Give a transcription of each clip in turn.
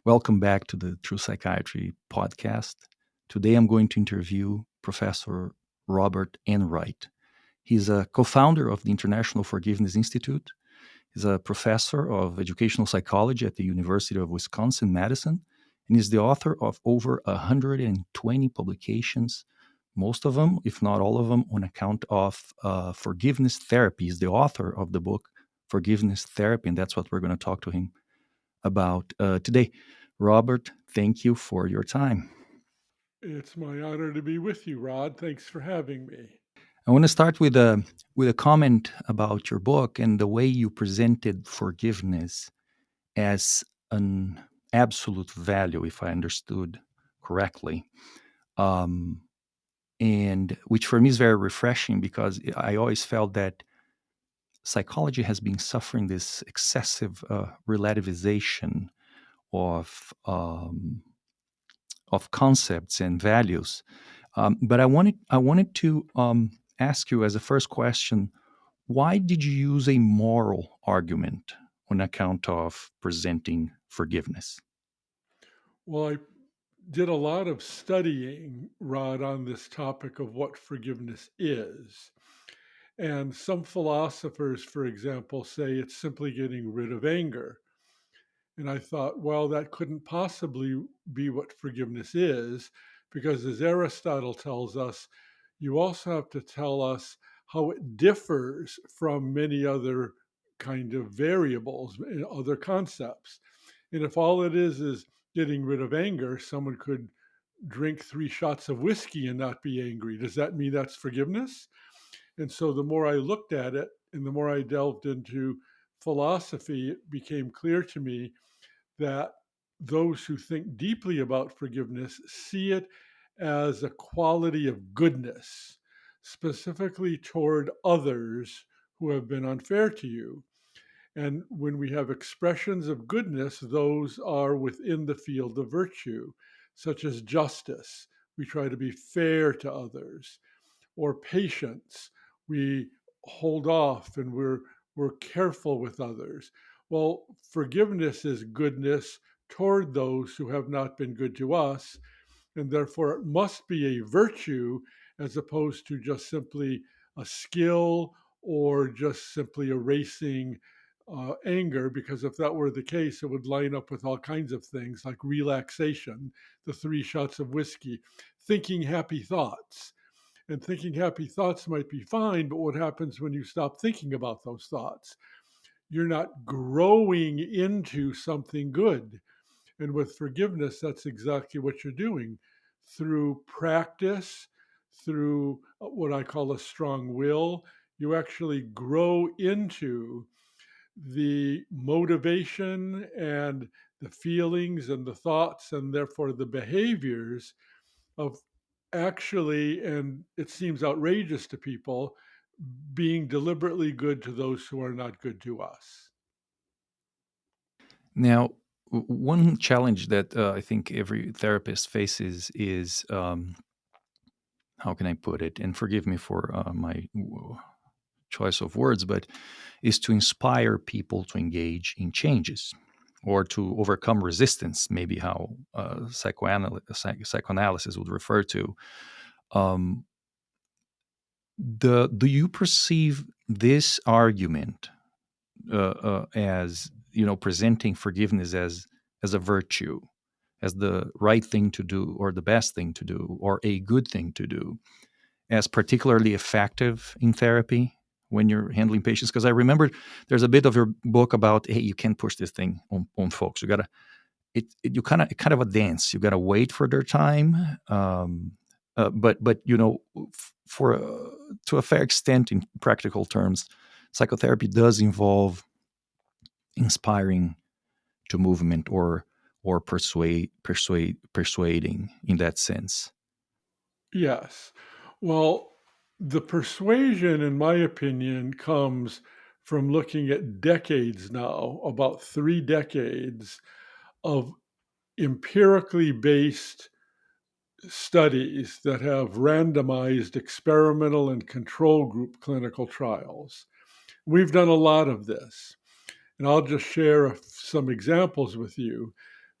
Welcome back to the True Psychiatry podcast. Today I'm going to interview Professor Robert Enright. He's a co founder of the International Forgiveness Institute. He's a professor of educational psychology at the University of Wisconsin-Madison, and is the author of over 120 publications, most of them, if not all of them, on account of forgiveness therapy. He's the author of the book Forgiveness Therapy, and that's what we're going to talk to him about today. Robert, thank you for your time. It's my honor to be with you, Rod. Thanks for having me. I want to start with a comment about your book and the way you presented forgiveness as an absolute value, if I understood correctly, um, and which for me is very refreshing because I always felt that psychology has been suffering this excessive relativization of of concepts and values. But I wanted to ask you as a first question, why did you use a moral argument on account of presenting forgiveness? Well, I did a lot of studying, Rod, on this topic of what forgiveness is. And some philosophers, for example, say it's simply getting rid of anger. And I thought, well, that couldn't possibly be what forgiveness is, because as Aristotle tells us, you also have to tell us how it differs from many other kind of variables, other concepts. And if all it is getting rid of anger, someone could drink 3 shots of whiskey and not be angry. Does that mean that's forgiveness? And so the more I looked at it and the more I delved into philosophy, it became clear to me that those who think deeply about forgiveness see it as a quality of goodness, specifically toward others who have been unfair to you. And when we have expressions of goodness, those are within the field of virtue, such as justice. We try to be fair to others, or patience. We hold off and we're careful with others. Well, forgiveness is goodness toward those who have not been good to us, and therefore it must be a virtue as opposed to just simply a skill or just simply erasing anger, because if that were the case, it would line up with all kinds of things like relaxation, the 3 shots of whiskey, thinking happy thoughts. And thinking happy thoughts might be fine, but what happens when you stop thinking about those thoughts? You're not growing into something good. And with forgiveness, that's exactly what you're doing. Through practice, through what I call a strong will, you actually grow into the motivation and the feelings and the thoughts and therefore the behaviors of actually, and it seems outrageous to people, being deliberately good to those who are not good to us. Now, one challenge that I think every therapist faces is how can I put it? And forgive me for my choice of words, but is to inspire people to engage in changes or to overcome resistance, maybe how psychoanalysis would refer to. Um, do you perceive this argument as presenting forgiveness as a virtue, as the right thing to do, or the best thing to do, or a good thing to do, as particularly effective in therapy when you're handling patients? Because I remember there's a bit of your book about, hey, you can't push this thing on folks. You gotta you kind of a dance. You gotta wait for their time. But for to a fair extent, in practical terms, psychotherapy does involve inspiring to movement or persuading in that sense. Yes. Well, the persuasion, in my opinion, comes from looking at decades now, about 3 decades of empirically based studies that have randomized experimental and control group clinical trials. We've done a lot of this. And I'll just share some examples with you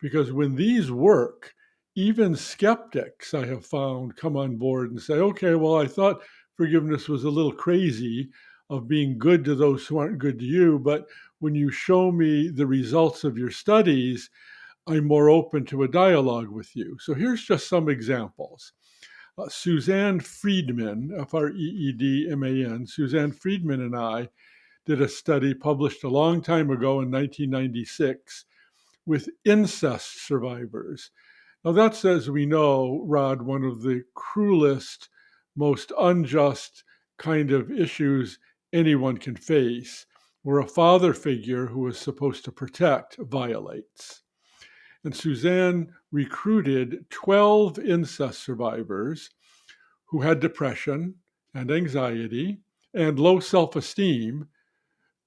because when these work, even skeptics I have found come on board and say, okay, well, I thought forgiveness was a little crazy of being good to those who aren't good to you, but when you show me the results of your studies, I'm more open to a dialogue with you. So here's just some examples. Suzanne Friedman, Freedman, Suzanne Friedman and I did a study published a long time ago in 1996 with incest survivors. Now, that's, as we know, Rod, one of the cruelest, most unjust kind of issues anyone can face, where a father figure who is supposed to protect violates. And Suzanne recruited 12 incest survivors who had depression and anxiety and low self esteem.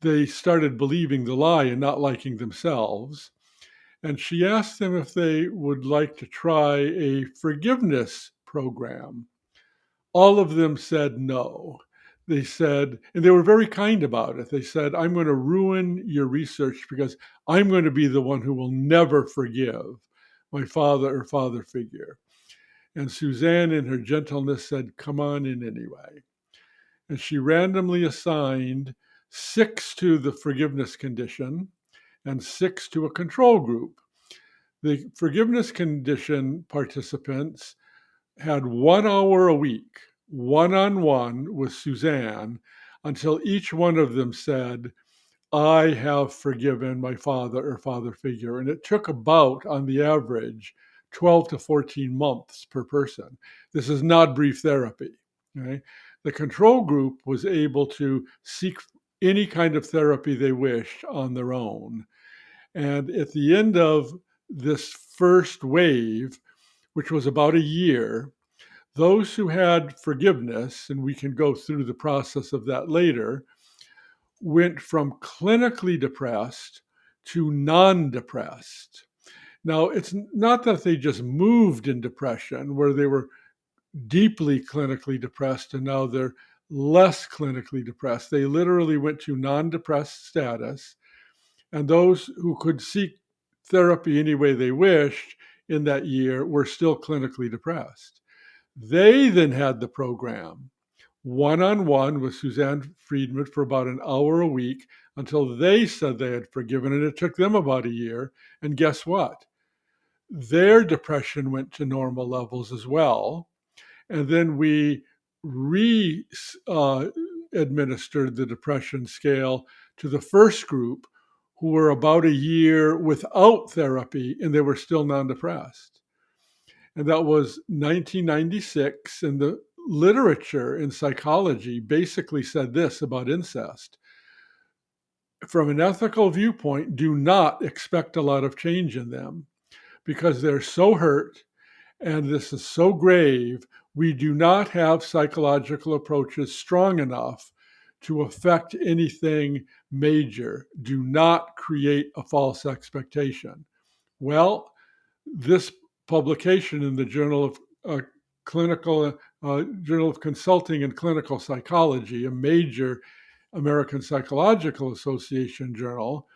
They started believing the lie and not liking themselves. And she asked them if they would like to try a forgiveness program. All of them said no. They said, and they were very kind about it. They said, I'm going to ruin your research because I'm going to be the one who will never forgive my father or father figure. And Suzanne, in her gentleness, said, come on in anyway. And she randomly assigned 6 to the forgiveness condition and 6 to a control group. The forgiveness condition participants had 1 hour a week, one on one with Suzanne, until each one of them said, I have forgiven my father or father figure. And it took about, on the average, 12 to 14 months per person. This is not brief therapy. Okay? The control group was able to seek any kind of therapy they wished on their own. And at the end of this first wave, which was about a year, those who had forgiveness, and we can go through the process of that later, went from clinically depressed to non depressed. Now, it's not that they just moved in depression where they were deeply clinically depressed and now they're less clinically depressed. They literally went to non depressed status. And those who could seek therapy any way they wished in that year were still clinically depressed. They then had the program one on one with Suzanne Friedman for about an hour a week until they said they had forgiven. And it took them about a year. And guess what? Their depression went to normal levels as well. And then we re administered the depression scale to the first group who were about a year without therapy and they were still non depressed. And that was 1996. And the literature in psychology basically said this about incest. From an ethical viewpoint, do not expect a lot of change in them because they're so hurt and this is so grave. We do not have psychological approaches strong enough to affect anything major. Do not create a false expectation. Well, this publication in the Journal of Consulting and Clinical Psychology, a major American Psychological Association journal,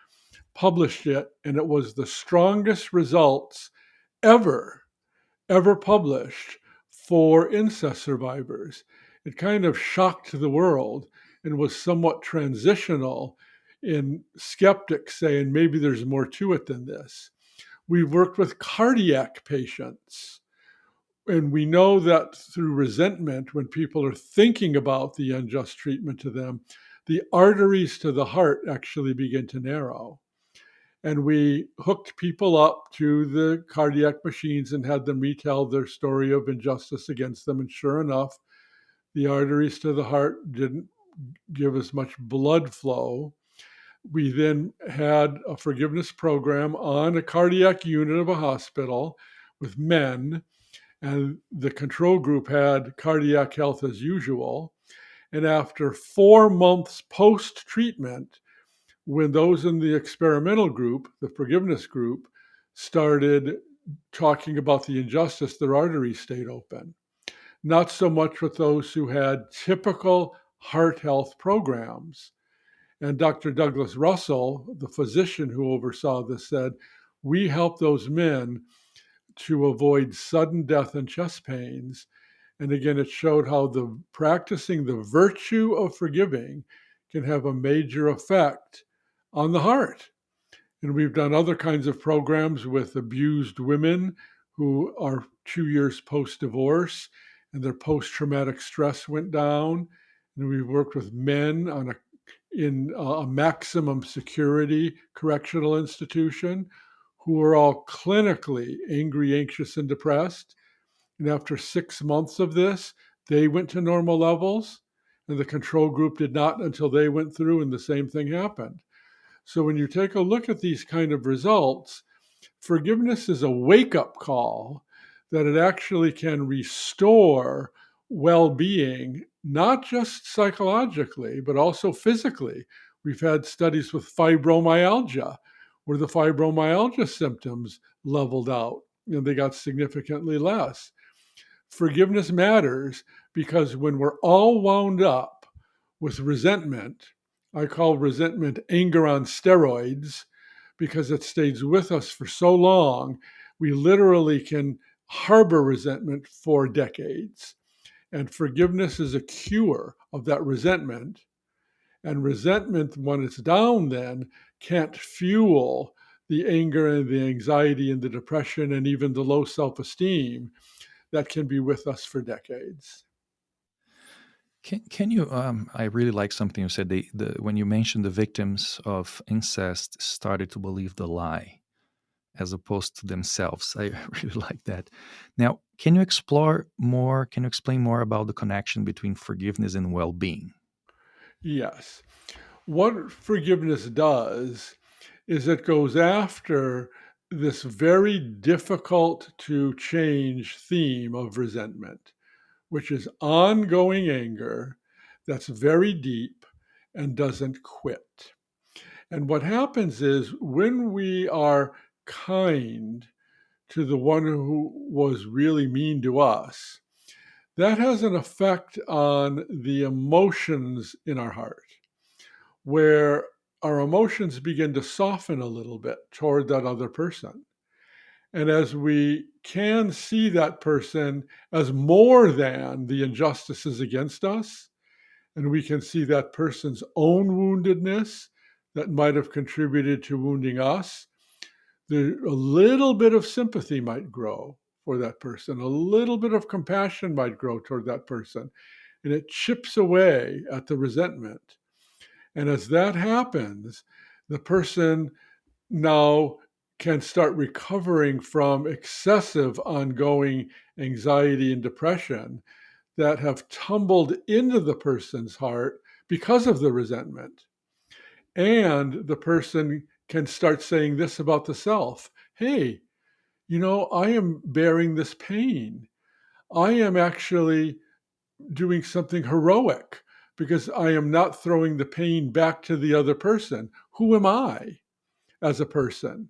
published it, and it was the strongest results ever, ever published for incest survivors. It kind of shocked the world and was somewhat transitional in skeptics saying maybe there's more to it than this. We've worked with cardiac patients. And we know that through resentment, when people are thinking about the unjust treatment to them, the arteries to the heart actually begin to narrow. And we hooked people up to the cardiac machines and had them retell their story of injustice against them. And sure enough, the arteries to the heart didn't give as much blood flow. We then had a forgiveness program on a cardiac unit of a hospital with men, and the control group had cardiac health as usual. And after 4 months post treatment, when those in the experimental group, the forgiveness group, started talking about the injustice, their arteries stayed open. Not so much with those who had typical heart health programs. And Dr. Douglas Russell, the physician who oversaw this, said, we help those men to avoid sudden death and chest pains. And again, it showed how the practicing the virtue of forgiving can have a major effect on the heart. And we've done other kinds of programs with abused women who are 2 years post divorce and their post traumatic stress went down. And we've worked with men in a maximum security correctional institution who are all clinically angry, anxious, and depressed. And after 6 months of this, they went to normal levels, and the control group did not until they went through, and the same thing happened. So when you take a look at these kind of results, forgiveness is a wake up call that it actually can restore well being, not just psychologically, but also physically. We've had studies with fibromyalgia where the fibromyalgia symptoms leveled out and they got significantly less. Forgiveness matters because when we're all wound up with resentment, I call resentment anger on steroids because it stays with us for so long, we literally can harbor resentment for decades. And forgiveness is a cure of that resentment. And resentment, when it's down, then can't fuel the anger and the anxiety and the depression and even the low self esteem that can be with us for decades. Can you? I really like something you said. When you mentioned the victims of incest started to believe the lie as opposed to themselves. I really like that. Now, can you explore more? Can you explain more about the connection between forgiveness and well-being? Yes. What forgiveness does is it goes after this very difficult to change theme of resentment, which is ongoing anger that's very deep and doesn't quit. And what happens is when we are kind to the one who was really mean to us, that has an effect on the emotions in our heart, where our emotions begin to soften a little bit toward that other person. And as we can see that person as more than the injustices against us, and we can see that person's own woundedness that might have contributed to wounding us, a little bit of sympathy might grow for that person, a little bit of compassion might grow toward that person, and it chips away at the resentment. And as that happens, the person now can start recovering from excessive ongoing anxiety and depression that have tumbled into the person's heart because of the resentment. And the person can start saying this about the self: hey, I am bearing this pain. I am actually doing something heroic because I am not throwing the pain back to the other person. Who am I as a person?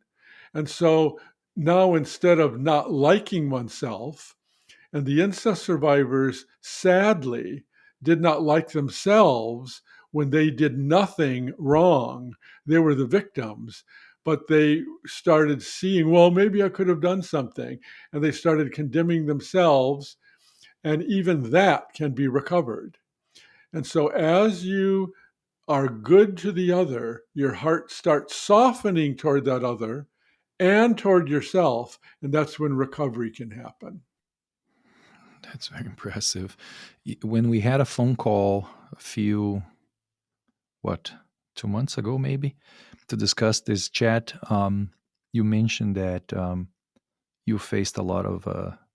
And so now, instead of not liking oneself, and the incest survivors sadly did not like themselves when they did nothing wrong. They were the victims, but they started seeing, well, maybe I could have done something. And they started condemning themselves. And even that can be recovered. And so as you are good to the other, your heart starts softening toward that other and toward yourself. And that's when recovery can happen. That's very impressive. When we had a phone call a few, what, 2 months ago, maybe, to discuss this chat, you mentioned that you faced a lot of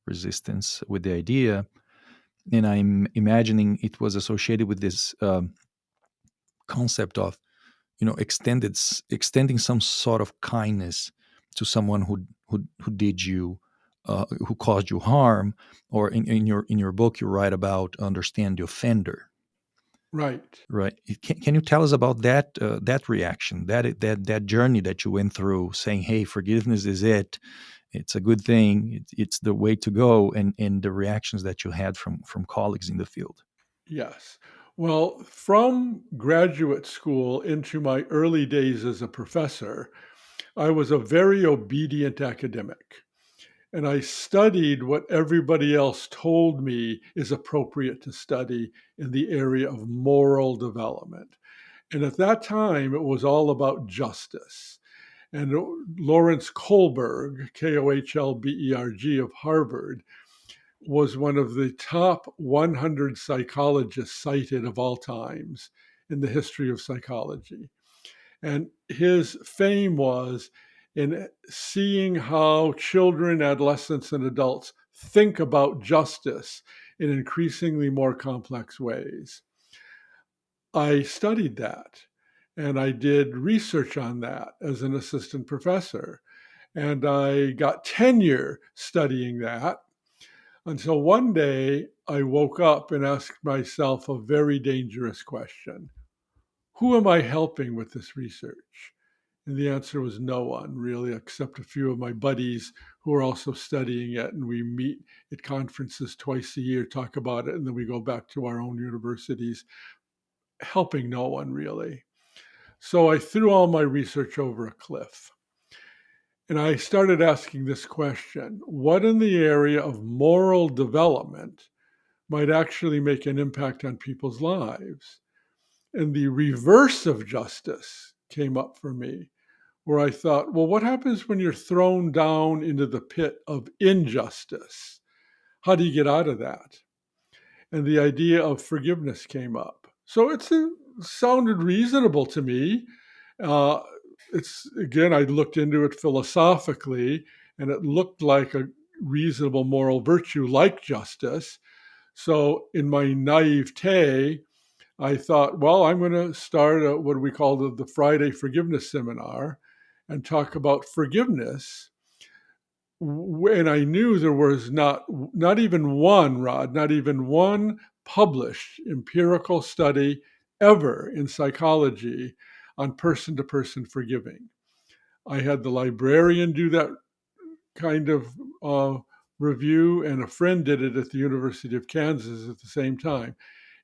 resistance with the idea, and I'm imagining it was associated with this concept of extending some sort of kindness to someone who did you who caused you harm, or in your book you write about understand the offender, Right. right? Can you tell us about that reaction, that journey that you went through, saying, hey, forgiveness is it's a good thing, it's the way to go, and the reactions that you had from colleagues in the field? Yes. Well, from graduate school into my early days as a professor, I was a very obedient academic, and I studied what everybody else told me is appropriate to study in the area of moral development. And at that time, it was all about justice. And Lawrence Kohlberg, Kohlberg of Harvard, was one of the top 100 psychologists cited of all times in the history of psychology. And his fame was in seeing how children, adolescents, and adults think about justice in increasingly more complex ways. I studied that and I did research on that as an assistant professor. And I got tenure studying that until one day I woke up and asked myself a very dangerous question. Who am I helping with this research? And the answer was no one really, except a few of my buddies who are also studying it. And we meet at conferences twice a year, talk about it, and then we go back to our own universities, helping no one really. So I threw all my research over a cliff. And I started asking this question: what in the area of moral development might actually make an impact on people's lives? And the reverse of justice came up for me, where I thought, well, what happens when you're thrown down into the pit of injustice? How do you get out of that? And the idea of forgiveness came up. So it sounded reasonable to me. Uh, it's again, I looked into it philosophically, and it looked like a reasonable moral virtue, like justice. So, in my naivete, I thought, well, I'm going to start what we call the Friday Forgiveness Seminar and talk about forgiveness. And I knew there was not even one, Rod, not even one published empirical study ever in psychology on person to person forgiving. I had the librarian do that kind of review, and a friend did it at the University of Kansas at the same time.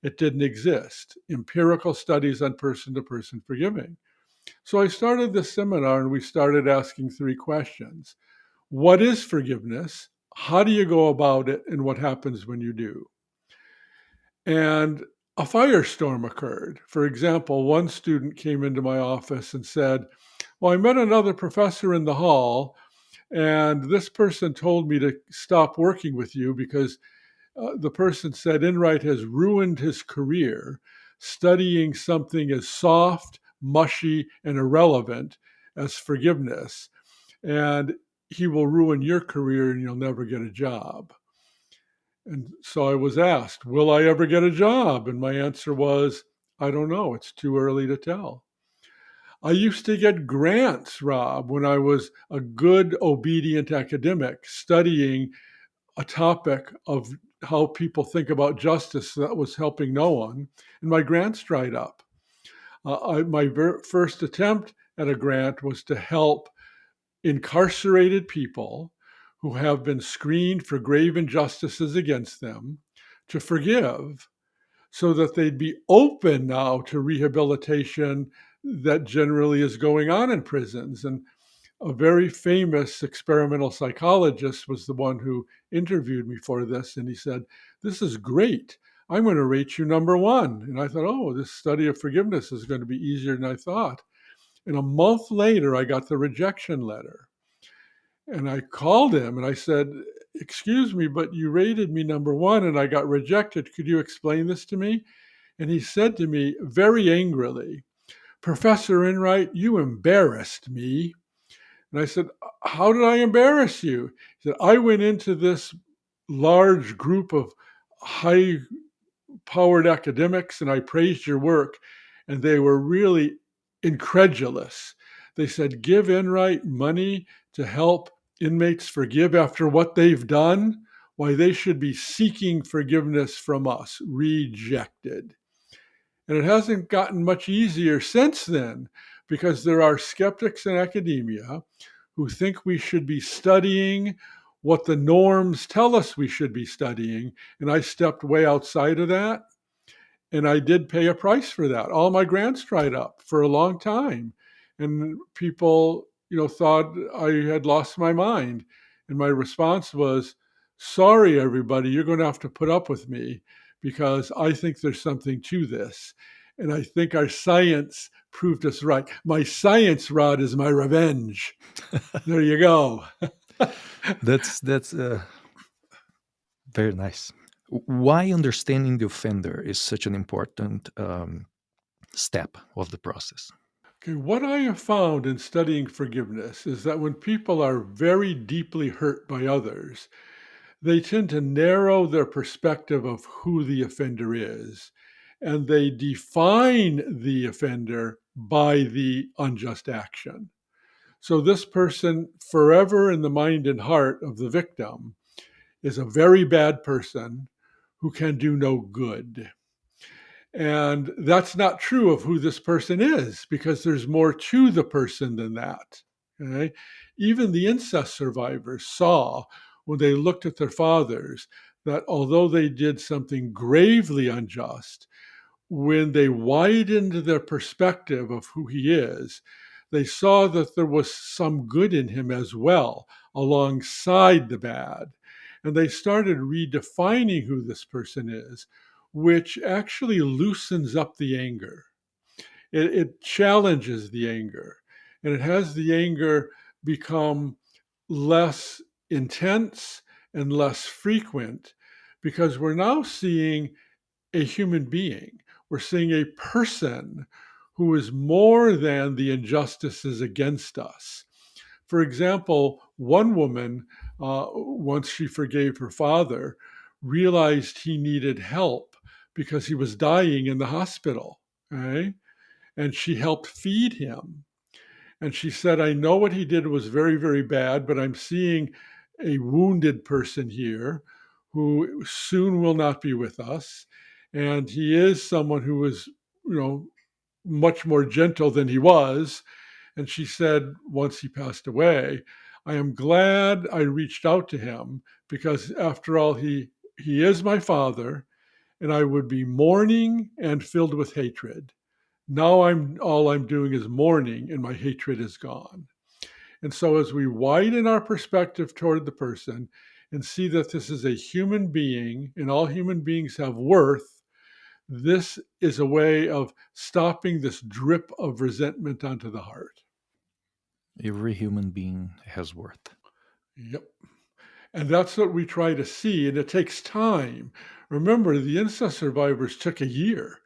It didn't exist. Empirical studies on person to person forgiving. So I started this seminar and we started asking three questions. What is forgiveness? How do you go about it? And what happens when you do? And a firestorm occurred. For example, one student came into my office and said, well, I met another professor in the hall, and this person told me to stop working with you because the person said Enright has ruined his career studying something as soft, mushy, and irrelevant as forgiveness. And he will ruin your career and you'll never get a job. And so I was asked, will I ever get a job? And my answer was, I don't know. It's too early to tell. I used to get grants, Rob, when I was a good, obedient academic studying a topic of how people think about justice that was helping no one, and my grants dried up. My first attempt at a grant was to help incarcerated people who have been screened for grave injustices against them to forgive so that they'd be open now to rehabilitation that generally is going on in prisons. And a very famous experimental psychologist was the one who interviewed me for this. And he said, this is great. I'm going to rate you number one. And I thought, oh, this study of forgiveness is going to be easier than I thought. And a month later, I got the rejection letter. And I called him and I said, excuse me, but you rated me number one and I got rejected. Could you explain this to me? And he said to me very angrily, Professor Enright, you embarrassed me. And I said, how did I embarrass you? He said, I went into this large group of high powered academics and I praised your work, and they were really incredulous. They said, give Enright money to help inmates forgive after what they've done? Why, they should be seeking forgiveness from us. Rejected. And it hasn't gotten much easier since then, because there are skeptics in academia who think we should be studying what the norms tell us we should be studying. And I stepped way outside of that. And I did pay a price for that. All my grants dried up for a long time. And people, thought I had lost my mind. And my response was, sorry, everybody, you're going to have to put up with me because I think there's something to this. And I think our science proved us right. My science rod is my revenge. There you go. That's very nice. Why understanding the offender is such an important step of the process? Okay, what I have found in studying forgiveness is that when people are very deeply hurt by others, they tend to narrow their perspective of who the offender is, and they define the offender by the unjust action. So, this person, forever in the mind and heart of the victim, is a very bad person who can do no good. And that's not true of who this person is because there's more to the person than that. Okay? Even the incest survivors saw when they looked at their fathers that although they did something gravely unjust, when they widened their perspective of who he is, they saw that there was some good in him as well, alongside the bad. And they started redefining who this person is, which actually loosens up the anger. It challenges the anger, and it has the anger become less intense and less frequent because we're now seeing a human being. We're seeing a person who is more than the injustices against us. For example, one woman, once she forgave her father, realized he needed help because he was dying in the hospital. Right? And she helped feed him. And she said, I know what he did was very, very bad, but I'm seeing a wounded person here who soon will not be with us. And he is someone who is, you know, much more gentle than he was. And she said, once he passed away, I am glad I reached out to him because after all, he is my father, and I would be mourning and filled with hatred. Now I'm doing is mourning and my hatred is gone. And so as we widen our perspective toward the person and see that this is a human being and all human beings have worth, this is a way of stopping this drip of resentment onto the heart. Every human being has worth. Yep. And that's what we try to see, and it takes time. Remember, the incest survivors took a year.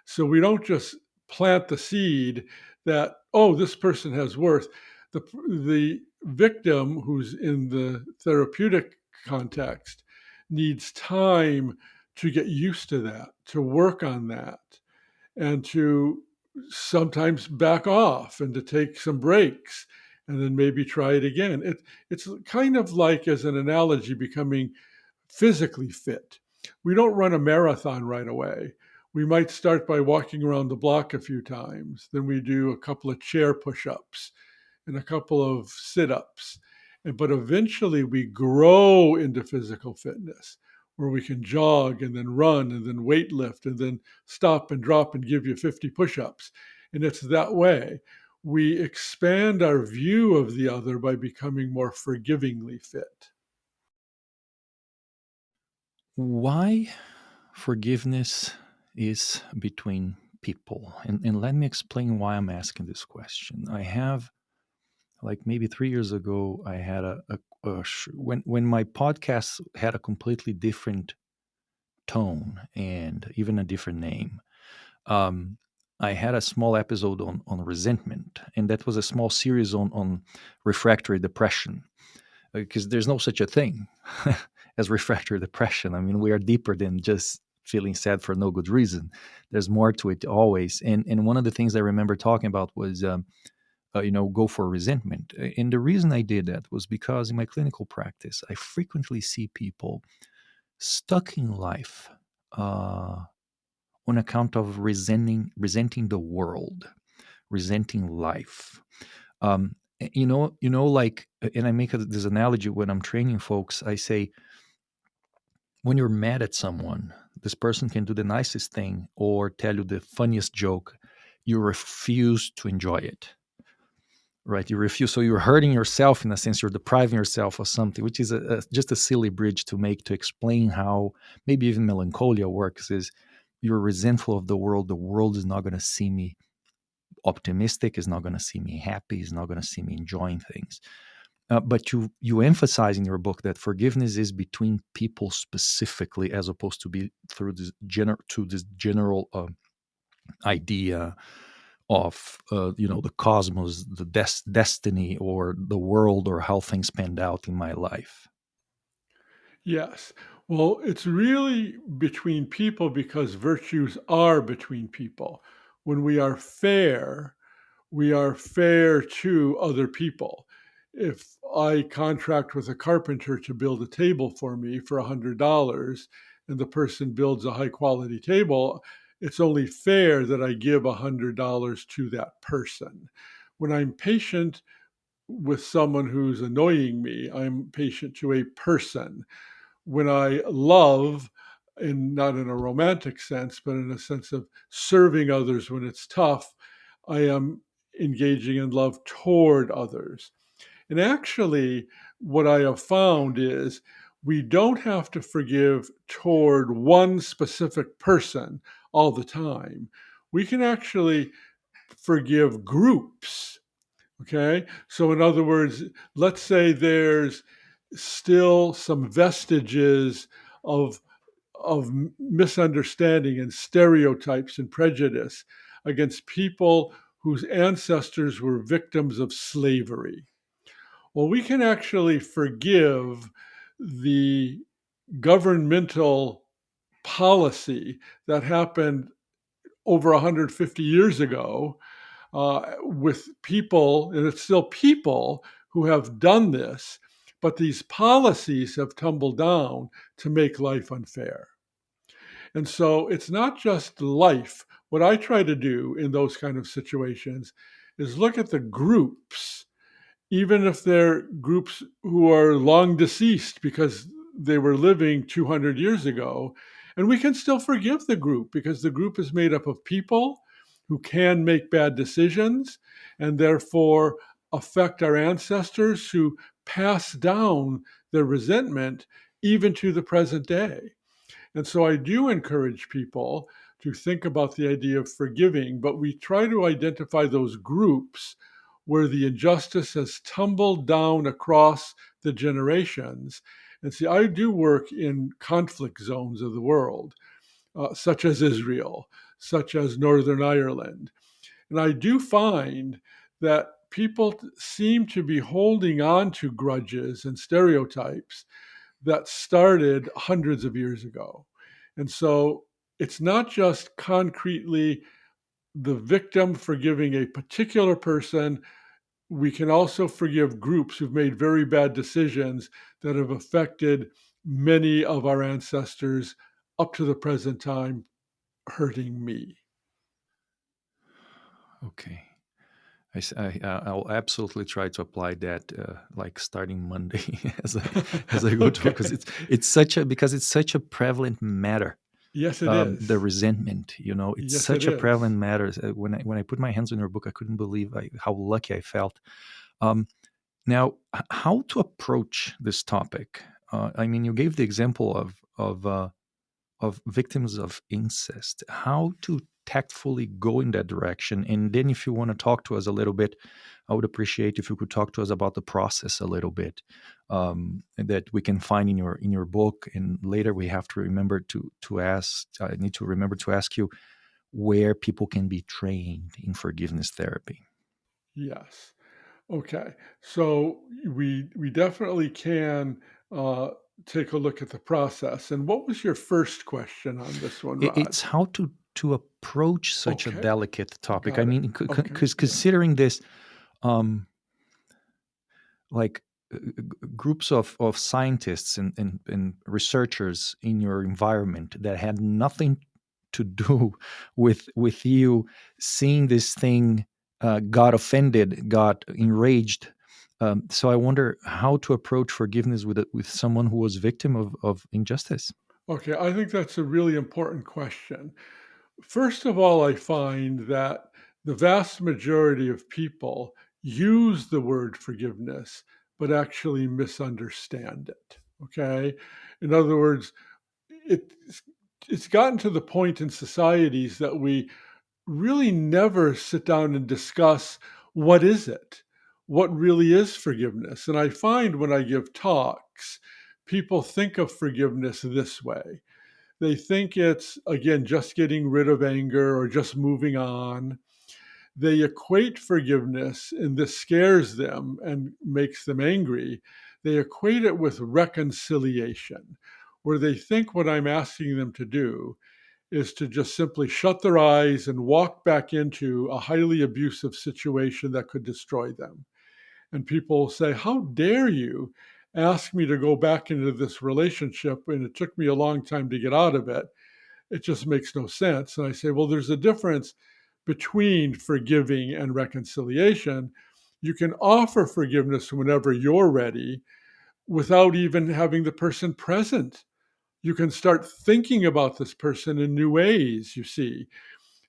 So we don't just plant the seed that, oh, this person has worth. The victim who's in the therapeutic context needs time to get used to that, to work on that, and to sometimes back off and to take some breaks and then maybe try it again. It's kind of like, as an analogy, becoming physically fit. We don't run a marathon right away. We might start by walking around the block a few times. Then we do a couple of chair push ups and a couple of sit ups. But eventually we grow into physical fitness where we can jog and then run and then weight lift and then stop and drop and give you 50 push ups. And it's that way. We expand our view of the other by becoming more forgivingly fit. Why forgiveness is between people? And let me explain why I'm asking this question. I have, like, maybe 3 years ago, I had when my podcast had a completely different tone and even a different name. Um, I had a small episode on resentment, and that was a small series on refractory depression, because there's no such a thing as refractory depression. I mean, we are deeper than just feeling sad for no good reason. There's more to it always. And one of the things I remember talking about was, go for resentment. And the reason I did that was because in my clinical practice, I frequently see people stuck in life uh, on account of resenting the world, resenting life. Like, and I make this analogy when I'm training folks. I say, when you're mad at someone, this person can do the nicest thing or tell you the funniest joke. You refuse to enjoy it. right? You refuse, so you're hurting yourself in a sense. You're depriving yourself of something, which is just a silly bridge to make to explain how maybe even melancholia works. Is you're resentful of the world. The world is not going to see me optimistic. Is not going to see me happy. Is not going to see me enjoying things. But you emphasize in your book that forgiveness is between people specifically, as opposed to be through this general idea of the cosmos, the destiny, or the world, or how things panned out in my life. Yes. Well, it's really between people because virtues are between people. When we are fair to other people. If I contract with a carpenter to build a table for me for $100 and the person builds a high quality table, it's only fair that I give $100 to that person. When I'm patient with someone who's annoying me, I'm patient to a person. When I love, and not in a romantic sense, but in a sense of serving others when it's tough, I am engaging in love toward others. And actually, what I have found is we don't have to forgive toward one specific person all the time. We can actually forgive groups. Okay. So, in other words, let's say there's still some vestiges of misunderstanding and stereotypes and prejudice against people whose ancestors were victims of slavery. Well, we can actually forgive the governmental policy that happened over 150 years ago with people, and it's still people who have done this, but these policies have tumbled down to make life unfair. And so it's not just life. What I try to do in those kind of situations is look at the groups, even if they're groups who are long deceased because they were living 200 years ago. And we can still forgive the group because the group is made up of people who can make bad decisions and therefore affect our ancestors who pass down their resentment even to the present day. And so I do encourage people to think about the idea of forgiving, but we try to identify those groups where the injustice has tumbled down across the generations. And see, I do work in conflict zones of the world, such as Israel, such as Northern Ireland. And I do find that people seem to be holding on to grudges and stereotypes that started hundreds of years ago. And so it's not just concretely the victim forgiving a particular person. We can also forgive groups who've made very bad decisions that have affected many of our ancestors up to the present time, hurting me. Okay. I'll absolutely try to apply that, like starting Monday, as I go to work, because Okay. it's such a prevalent matter. Yes, it The is. resentment, it's Yes, it such a is. prevalent matter. When I put my hands on your book, I couldn't believe how lucky I felt. Um, Now, how to approach this topic? I mean, you gave the example of victims of incest. How to tactfully go in that direction? And then, if you want to talk to us a little bit, I would appreciate if you could talk to us about the process a little bit, that we can find in your book. And later, we have to remember to ask. I need to remember to ask you where people can be trained in forgiveness therapy. Yes. Okay, so we definitely can uh, take a look at the process. And what was your first question on this one, Rod? It's how to approach such a Okay, delicate topic. I got it. mean, Okay, because yeah, considering this, um, like groups of scientists and researchers in your environment that had nothing to do with you seeing this thing, got offended, got enraged. So I wonder how to approach forgiveness with someone who was victim of injustice. okay. I think that's a really important question. First of all, I find that the vast majority of people use the word forgiveness, but actually misunderstand it. Okay? In other words, it's, it's gotten to the point in societies that we really never sit down and discuss what is it? What really is forgiveness? And I find when I give talks, people think of forgiveness this way. They think it's, again, just getting rid of anger or just moving on. They equate forgiveness, and this scares them and makes them angry. They equate it with reconciliation, where they think what I'm asking them to do is to just simply shut their eyes and walk back into a highly abusive situation that could destroy them. And people say, how dare you ask me to go back into this relationship? And it took me a long time to get out of it. It just makes no sense. And I say, well, there's a difference between forgiving and reconciliation. You can offer forgiveness whenever you're ready without even having the person present. You can start thinking about this person in new ways, you see,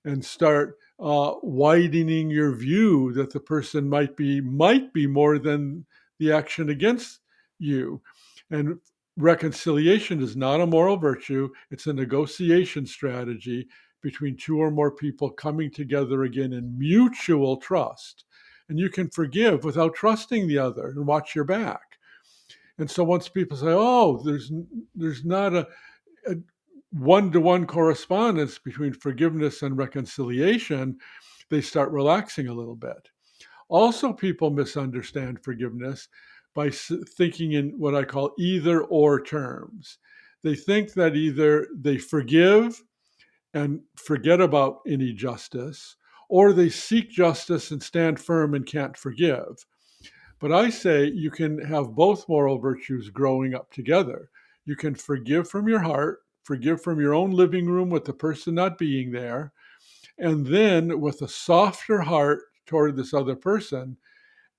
and start widening your view that the person might be more than the action against you. And reconciliation is not a moral virtue, it's a negotiation strategy between two or more people coming together again in mutual trust. And you can forgive without trusting the other and watch your back. And so once people say, oh, there's not a one-to-one correspondence between forgiveness and reconciliation, they start relaxing a little bit. Also, people misunderstand forgiveness by thinking in what I call either or terms. They think that either they forgive and forget about any justice, or they seek justice and stand firm and can't forgive. But I say you can have both moral virtues growing up together. You can forgive from your heart, forgive from your own living room with the person not being there, and then with a softer heart toward this other person,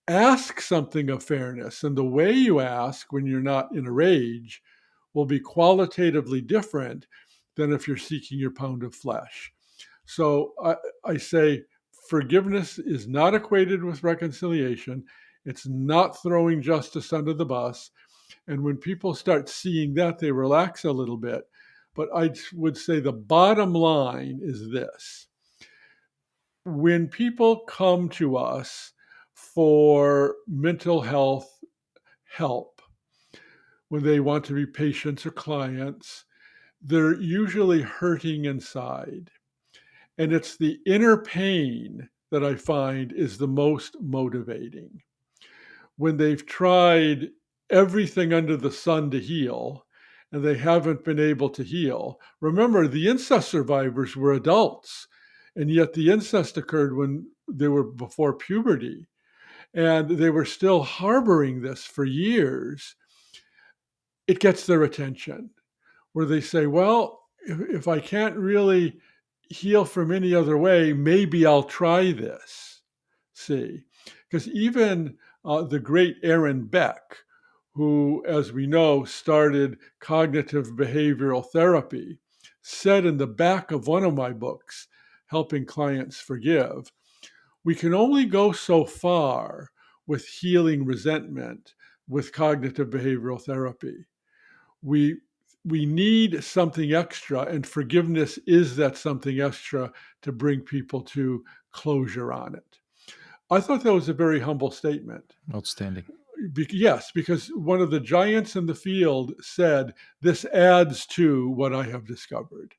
ask something of fairness. And the way you ask when you're not in a rage will be qualitatively different than if you're seeking your pound of flesh. So I say forgiveness is not equated with reconciliation. It's not throwing justice under the bus. And when people start seeing that, they relax a little bit. But I would say the bottom line is this: when people come to us for mental health help, when they want to be patients or clients, they're usually hurting inside. And it's the inner pain that I find is the most motivating. When they've tried everything under the sun to heal and they haven't been able to heal. Remember, the incest survivors were adults, and yet the incest occurred when they were before puberty, and they were still harboring this for years. It gets their attention where they say, well, if I can't really heal from any other way, maybe I'll try this. See, because even the great Aaron Beck, who, as we know, started cognitive behavioral therapy, said in the back of one of my books, Helping Clients Forgive, we can only go so far with healing resentment with cognitive behavioral therapy. We we need something extra, and forgiveness is that something extra to bring people to closure on it. I thought that was a very humble statement. Outstanding. Yes, because one of the giants in the field said, this adds to what I have discovered.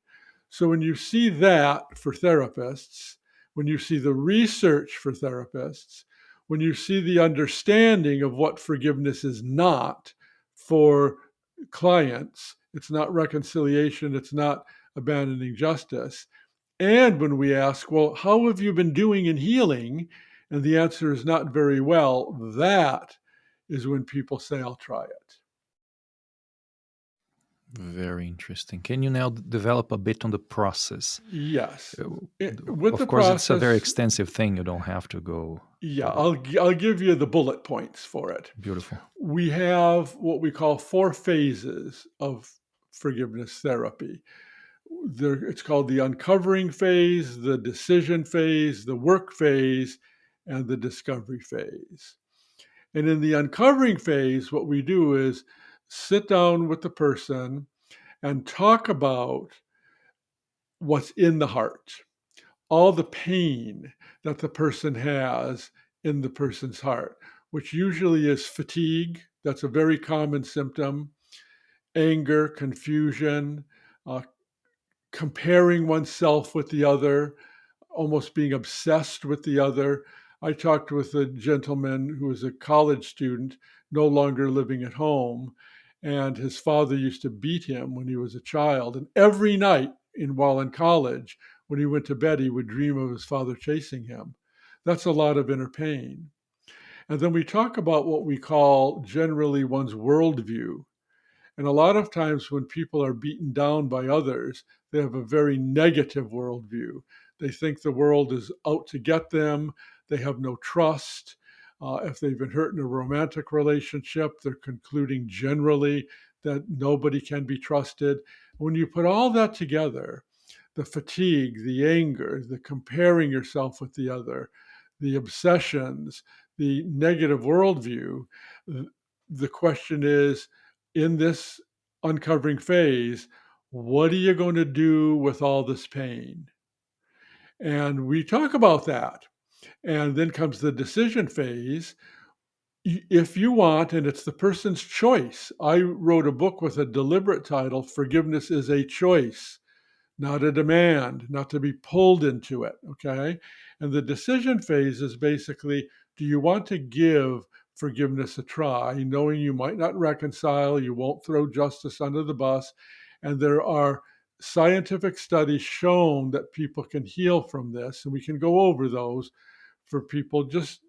So when you see that for therapists, when you see the research for therapists, when you see the understanding of what forgiveness is not for clients, it's not reconciliation, it's not abandoning justice. And when we ask, well, how have you been doing in healing? And the answer is not very well, that is when people say, I'll try it. Very interesting. Can you now develop a bit on the process? Yes. Uh, With the Of course, it's a very process, extensive thing. You don't have to go yeah, through. I'll give you the bullet points for it. Beautiful. We have what we call 4 phases of forgiveness therapy. It's called the uncovering phase, the decision phase, the work phase, and the discovery phase. And in the uncovering phase, what we do is sit down with the person and talk about what's in the heart, all the pain that the person has in the person's heart, which usually is fatigue. That's a very common symptom, anger, confusion, uh, comparing oneself with the other, almost being obsessed with the other. I talked with a gentleman who was a college student, no longer living at home, and his father used to beat him when he was a child. And every night, while in college, when he went to bed, he would dream of his father chasing him. That's a lot of inner pain. And then we talk about what we call generally one's worldview. And a lot of times when people are beaten down by others, they have a very negative worldview. They think the world is out to get them. They have no trust. If they've been hurt in a romantic relationship, they're concluding generally that nobody can be trusted. When you put all that together, the fatigue, the anger, the comparing yourself with the other, the obsessions, the negative worldview, the question is, in this uncovering phase, what are you going to do with all this pain? And we talk about that. And then comes the decision phase. If you want, and it's the person's choice. I wrote a book with a deliberate title, Forgiveness is a Choice, not a demand, not to be pulled into it. Okay. And the decision phase is basically, do you want to give forgiveness a try, knowing you might not reconcile, you won't throw justice under the bus? And there are scientific studies shown that people can heal from this, and we can go over those for people just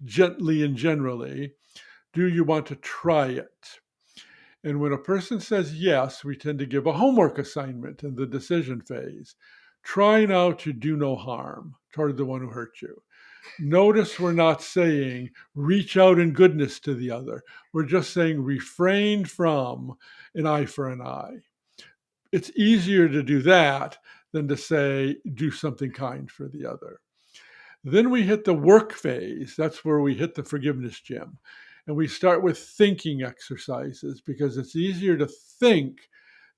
gently and generally. Do you want to try it? And when a person says yes, we tend to give a homework assignment in the decision phase. Try now to do no harm toward the one who hurt you. Notice we're not saying reach out in goodness to the other. We're just saying refrain from an eye for an eye. It's easier to do that than to say do something kind for the other. Then we hit the work phase. That's where we hit the forgiveness gym. And we start with thinking exercises because it's easier to think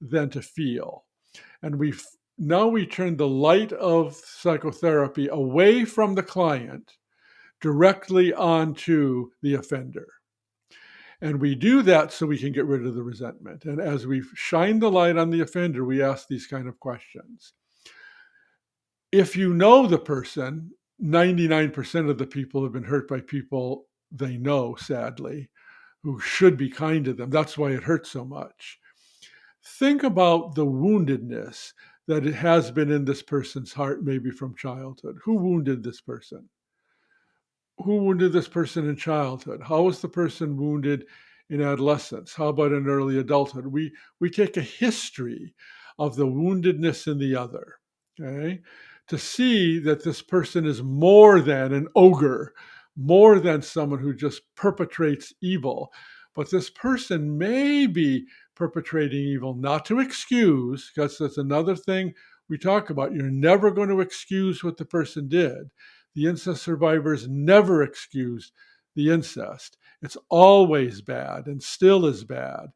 than to feel. And now we turn the light of psychotherapy away from the client directly onto the offender. And we do that so we can get rid of the resentment. And as we shine the light on the offender, we ask these kind of questions. If you know the person, 99% of the people have been hurt by people they know, sadly, who should be kind to them. That's why it hurts so much. Think about the woundedness that it has been in this person's heart, maybe from childhood. Who wounded this person? Who wounded this person in childhood? How was the person wounded in adolescence? How about in early adulthood? We take a history of the woundedness in the other, okay, to see that this person is more than an ogre, more than someone who just perpetrates evil. But this person may be perpetrating evil, not to excuse, because that's another thing we talk about. You're never going to excuse what the person did. The incest survivors never excused the incest. It's always bad and still is bad.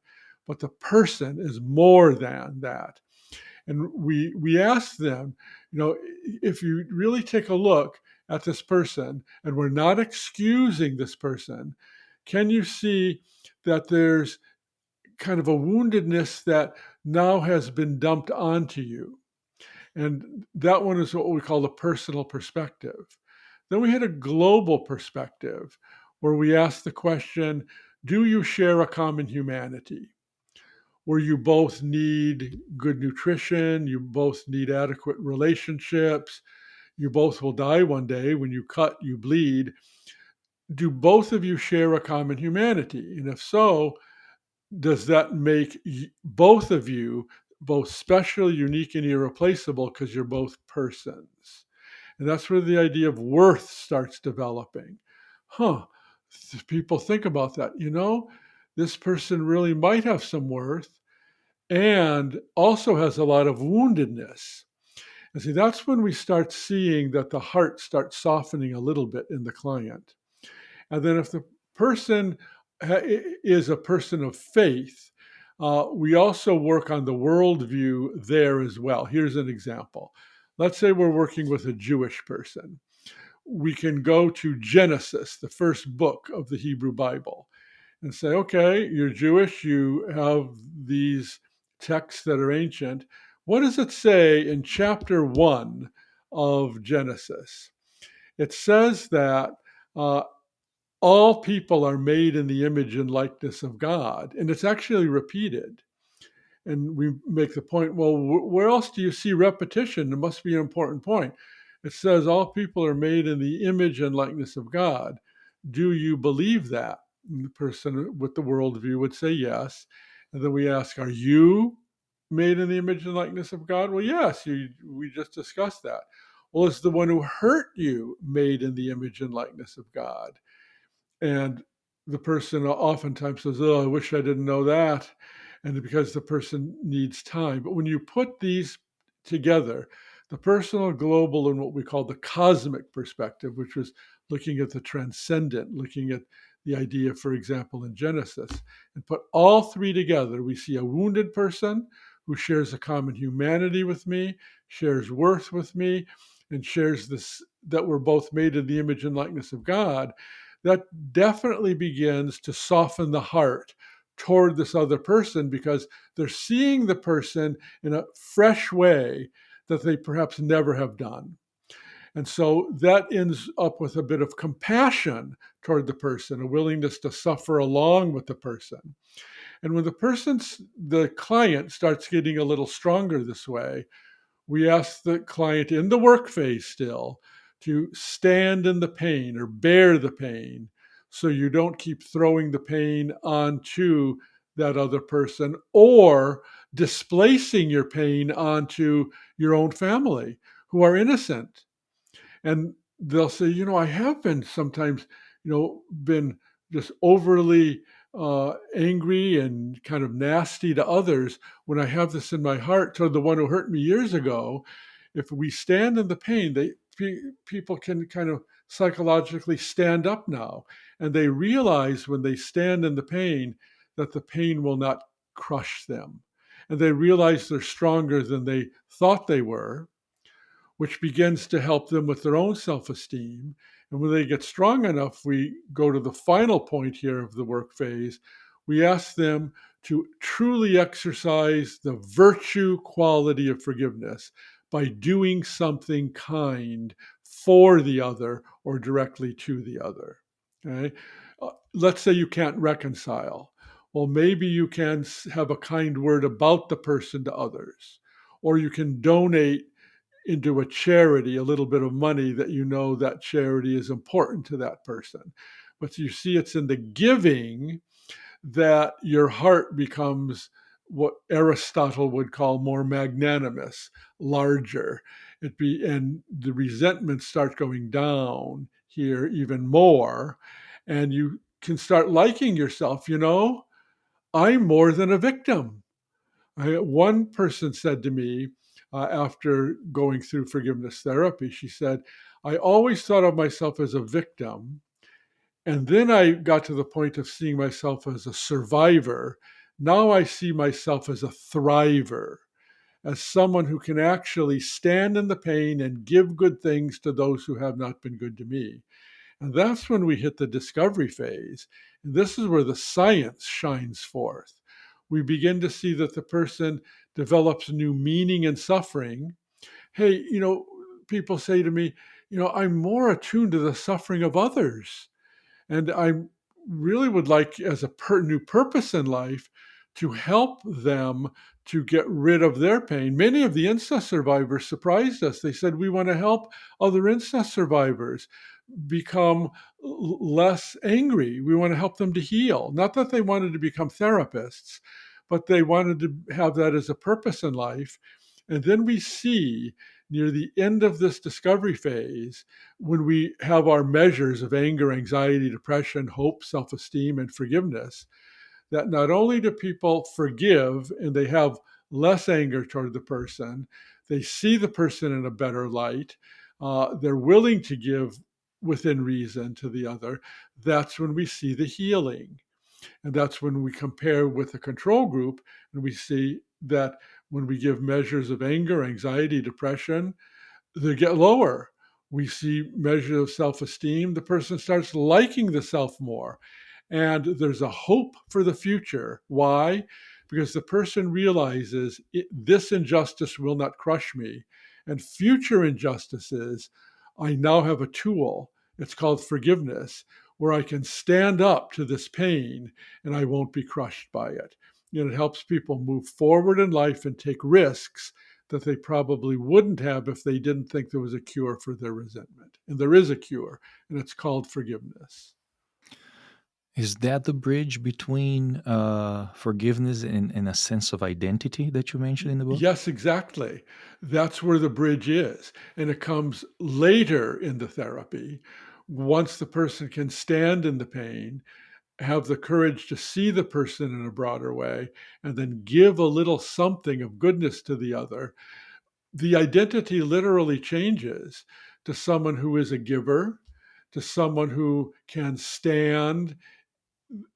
But the person is more than that. And we ask them, if you really take a look at this person, and we're not excusing this person, can you see that there's kind of a woundedness that now has been dumped onto you? And that one is what we call the personal perspective. Then we had a global perspective where we asked the question, do you share a common humanity? Where you both need good nutrition, you both need adequate relationships, you both will die one day. When you cut, you bleed. Do both of you share a common humanity? And if so, does that make both of you both special, unique, and irreplaceable because you're both persons? And that's where the idea of worth starts developing. Huh, people think about that. This person really might have some worth and also has a lot of woundedness. And see, that's when we start seeing that the heart starts softening a little bit in the client. And then if the person is a person of faith, we also work on the worldview there as well. Here's an example. Let's say we're working with a Jewish person. We can go to Genesis, the first book of the Hebrew Bible, and say, okay, you're Jewish, you have these texts that are ancient. What does it say in chapter 1 of Genesis? It says that uh, all people are made in the image and likeness of God. And it's actually repeated. And we make the point, well, where else do you see repetition? It must be an important point. It says all people are made in the image and likeness of God. Do you believe that? And the person with the worldview would say yes. And then we ask, are you made in the image and likeness of God? Well, yes, we just discussed that. Well, is the one who hurt you made in the image and likeness of God? And the person oftentimes says, oh, I wish I didn't know that. And because the person needs time. But when you put these together, the personal, global, and what we call the cosmic perspective, which was looking at the transcendent, looking at the idea, for example, in Genesis, and put all three together, we see a wounded person who shares a common humanity with me, shares worth with me, and shares this that we're both made in the image and likeness of God. That definitely begins to soften the heart toward this other person because they're seeing the person in a fresh way that they perhaps never have done. And so that ends up with a bit of compassion toward the person, a willingness to suffer along with the person. And when the client starts getting a little stronger this way, we ask the client in the work phase still to stand in the pain or bear the pain so you don't keep throwing the pain onto that other person or displacing your pain onto your own family who are innocent. And they'll say, I have been sometimes, been just overly angry and kind of nasty to others when I have this in my heart toward the one who hurt me years ago. If we stand in the pain, people can kind of psychologically stand up now, and they realize when they stand in the pain that the pain will not crush them, and they realize they're stronger than they thought they were, which begins to help them with their own self esteem. And when they get strong enough, we go to the final point here of the work phase. We ask them to truly exercise the virtue quality of forgiveness by doing something kind for the other or directly to the other. Okay? Let's say you can't reconcile. Well, maybe you can have a kind word about the person to others, or you can donate into a charity a little bit of money that you know that charity is important to that person. But you see, it's in the giving that your heart becomes what Aristotle would call more magnanimous, larger. And the resentment starts going down here even more, and you can start liking yourself. I'm more than a victim. One person said to me after going through forgiveness therapy, she said, I always thought of myself as a victim. And then I got to the point of seeing myself as a survivor. Now I see myself as a thriver, as someone who can actually stand in the pain and give good things to those who have not been good to me. And that's when we hit the discovery phase. And this is where the science shines forth. We begin to see that the person develops new meaning in suffering. Hey, people say to me, I'm more attuned to the suffering of others. And I really would like, as a new purpose in life, to help them to get rid of their pain. Many of the incest survivors surprised us. They said, we want to help other incest survivors become less angry. We want to help them to heal. Not that they wanted to become therapists, but they wanted to have that as a purpose in life. And then we see near the end of this discovery phase, when we have our measures of anger, anxiety, depression, hope, self esteem, and forgiveness, that not only do people forgive and they have less anger toward the person, they see the person in a better light, they're willing to give within reason to the other, that's when we see the healing. And that's when we compare with the control group and we see that when we give measures of anger, anxiety, depression, they get lower. We see measures of self esteem. The person starts liking the self more. And there's a hope for the future. Why? Because the person realizes this injustice will not crush me. And future injustices, I now have a tool. It's called forgiveness, where I can stand up to this pain and I won't be crushed by it. And it helps people move forward in life and take risks that they probably wouldn't have if they didn't think there was a cure for their resentment. And there is a cure, and it's called forgiveness. Is that the bridge between forgiveness and a sense of identity that you mentioned in the book? Yes, exactly. That's where the bridge is. And it comes later in the therapy. Once the person can stand in the pain, have the courage to see the person in a broader way, and then give a little something of goodness to the other, the identity literally changes to someone who is a giver, to someone who can stand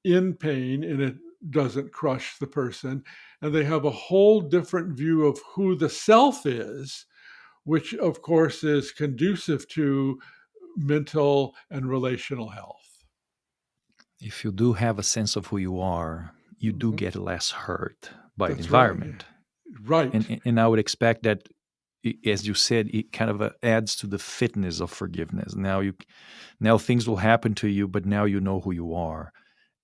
in pain and it doesn't crush the person. And they have a whole different view of who the self is, which, of course, is conducive to mental and relational health. If you do have a sense of who you are, you do Mhm. get less hurt by the That's right. environment. Right. And I would expect that, as you said, it kind of adds to the fitness of forgiveness. Now things will happen to you, but now you know who you are.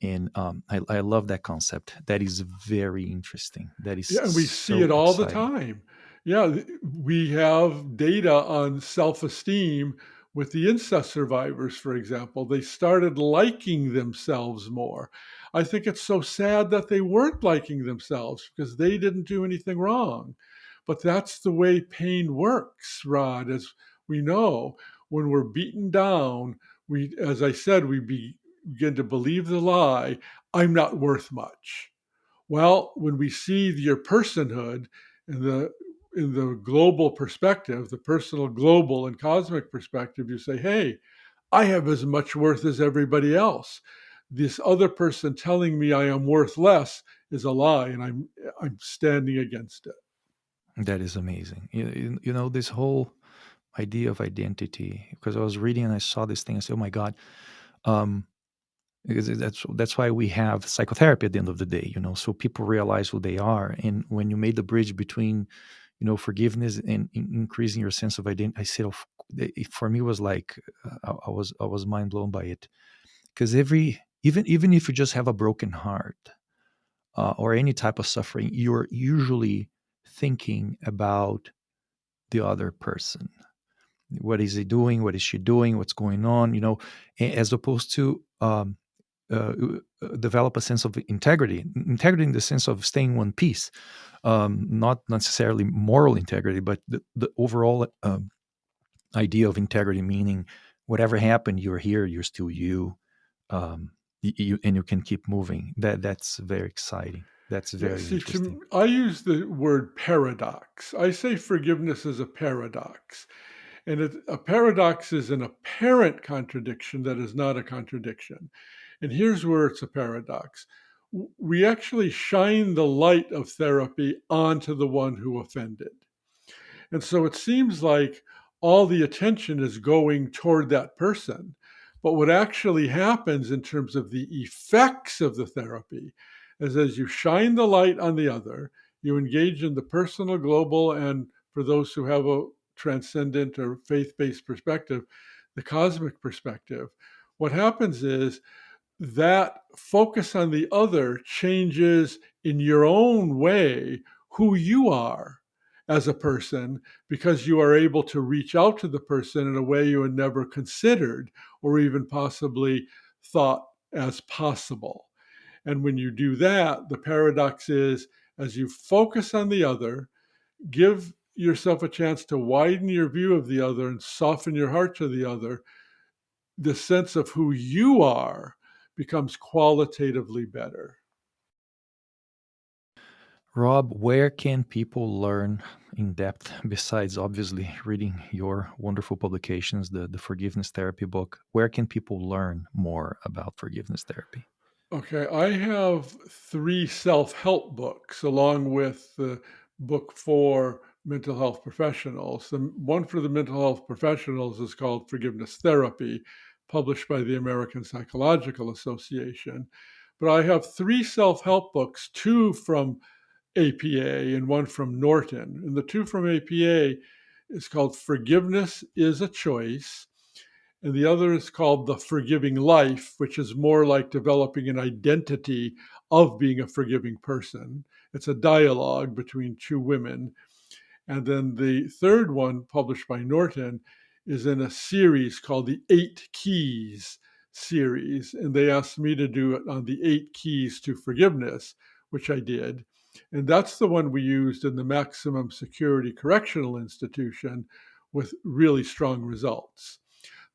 And I love that concept. That is very interesting. That is Yeah, and we see so it all the exciting. time. Yeah, we have data on self-esteem with the incest survivors, for example. They started liking themselves more. I think it's so sad that they weren't liking themselves because they didn't do anything wrong. But that's the way pain works, Rod, as we know. When we're beaten down, as I said, begin to believe the lie, I'm not worth much. Well, when we see your personhood in the global perspective, the personal, global, and cosmic perspective, you say, "Hey, I have as much worth as everybody else. This other person telling me I am worth less is a lie, and I'm standing against it." That is amazing. You know, this whole idea of identity, because I was reading and I saw this thing. I said, oh my God. Um, because that's why we have psychotherapy at the end of the day, so people realize who they are. And when you made the bridge between, forgiveness and increasing your sense of identity, I said, for me, it was like I was mind blown by it. Because even if you just have a broken heart, or any type of suffering, you're usually thinking about the other person. What is he doing? What is she doing? What's going on? As opposed to uh, develop a sense of integrity in the sense of staying in one piece, not necessarily moral integrity, but the overall idea of integrity, meaning whatever happened, you're here, you're still you, and you can keep moving. That's very exciting. That's Yeah, very see, interesting. I use the word paradox. I say forgiveness is a paradox. And a paradox is an apparent contradiction that is not a contradiction. And here's where it's a paradox. We actually shine the light of therapy onto the one who offended. And so it seems like all the attention is going toward that person. But what actually happens in terms of the effects of the therapy is as you shine the light on the other, you engage in the personal, global, and for those who have a transcendent or faith based perspective, the cosmic perspective. What happens is that focus on the other changes in your own way who you are as a person because you are able to reach out to the person in a way you had never considered or even possibly thought as possible. And when you do that, the paradox is as you focus on the other, give yourself a chance to widen your view of the other and soften your heart to the other, the sense of who you are becomes qualitatively better. Rob, where can people learn in depth, besides obviously reading your wonderful publications, the Forgiveness Therapy book? Where can people learn more about forgiveness therapy? Okay, I have three self help books along with the book for mental health professionals. The one for the mental health professionals is called Forgiveness Therapy, published by the American Psychological Association. But I have three self help books, two from APA and one from Norton. And the two from APA is called Forgiveness is a Choice, and the other is called The Forgiving Life, which is more like developing an identity of being a forgiving person. It's a dialogue between two women. And then the third one, published by Norton, is in a series called the Eight Keys series. And they asked me to do it on the Eight Keys to Forgiveness, which I did. And that's the one we used in the maximum security correctional institution with really strong results.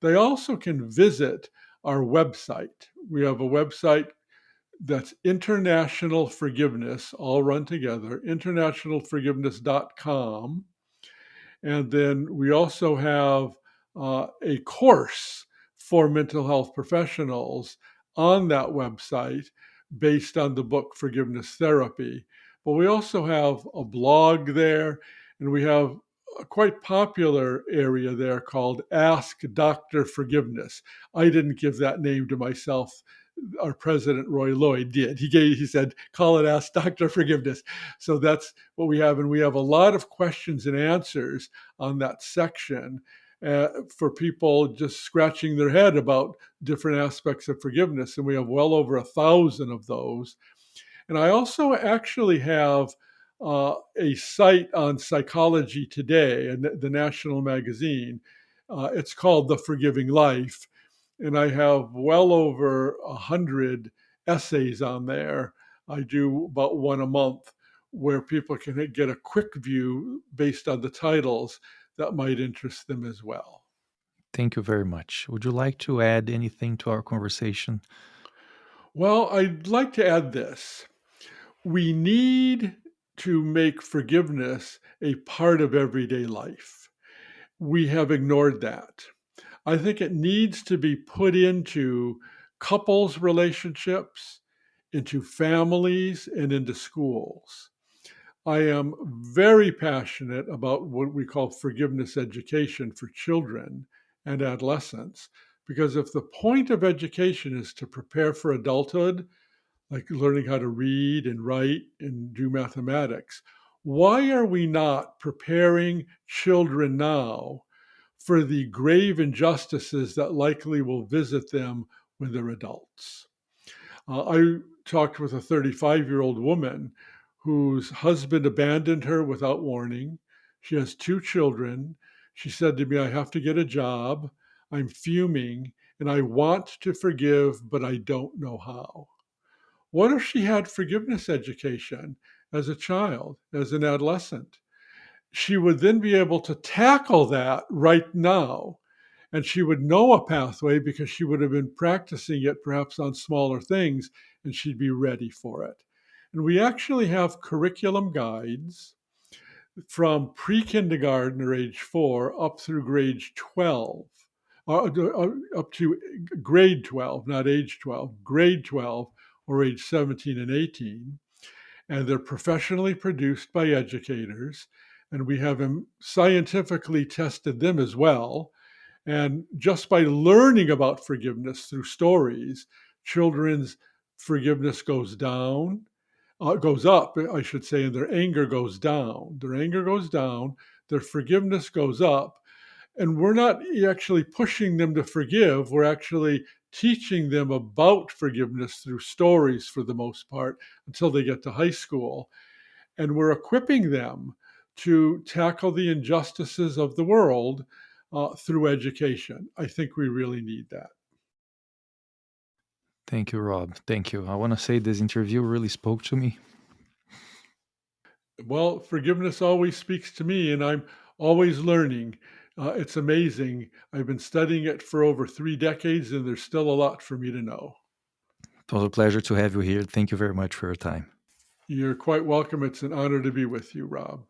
They also can visit our website. We have a website that's International Forgiveness, all run together, internationalforgiveness.com. And then we also have a course for mental health professionals on that website based on the book Forgiveness Therapy. But we also have a blog there, and we have a quite popular area there called Ask Dr. Forgiveness. I didn't give that name to myself. Our president Roy Lloyd did. He said, "Call it Ask Dr. Forgiveness." So that's what we have, and we have a lot of questions and answers on that section for people just scratching their head about different aspects of forgiveness. And we have well over 1,000 of those. And I also actually have a site on Psychology Today, and the national magazine. It's called The Forgiving Life. And I have well over 100 essays on there. I do about one a month where people can get a quick view based on the titles that might interest them as well. Thank you very much. Would you like to add anything to our conversation? Well, I'd like to add this. We need to make forgiveness a part of everyday life. We have ignored that. I think it needs to be put into couples' relationships, into families, and into schools. I am very passionate about what we call forgiveness education for children and adolescents, because if the point of education is to prepare for adulthood, like learning how to read and write and do mathematics, why are we not preparing children now for the grave injustices that likely will visit them when they're adults? I talked with a 35-year-old woman whose husband abandoned her without warning. She has two children. She said to me, "I have to get a job. I'm fuming and I want to forgive, but I don't know how." What if she had forgiveness education as a child, as an adolescent? She would then be able to tackle that right now. And she would know a pathway because she would have been practicing it perhaps on smaller things, and she'd be ready for it. And we actually have curriculum guides from pre kindergarten or age 4 up through grade 12, up to grade 12, not age 12, grade 12 or age 17 and 18. And they're professionally produced by educators. And we have scientifically tested them as well. And just by learning about forgiveness through stories, children's forgiveness goes up, I should say, and their anger goes down. Their anger goes down, their forgiveness goes up. And we're not actually pushing them to forgive, we're actually teaching them about forgiveness through stories for the most part until they get to high school. And we're equipping them to tackle the injustices of the world through education. I think we really need that. Thank you, Rob. Thank you. I want to say this interview really spoke to me. Well, forgiveness always speaks to me, and I'm always learning. It's amazing. I've been studying it for over 3 decades, and there's still a lot for me to know. It was a pleasure to have you here. Thank you very much for your time. You're quite welcome. It's an honor to be with you, Rob.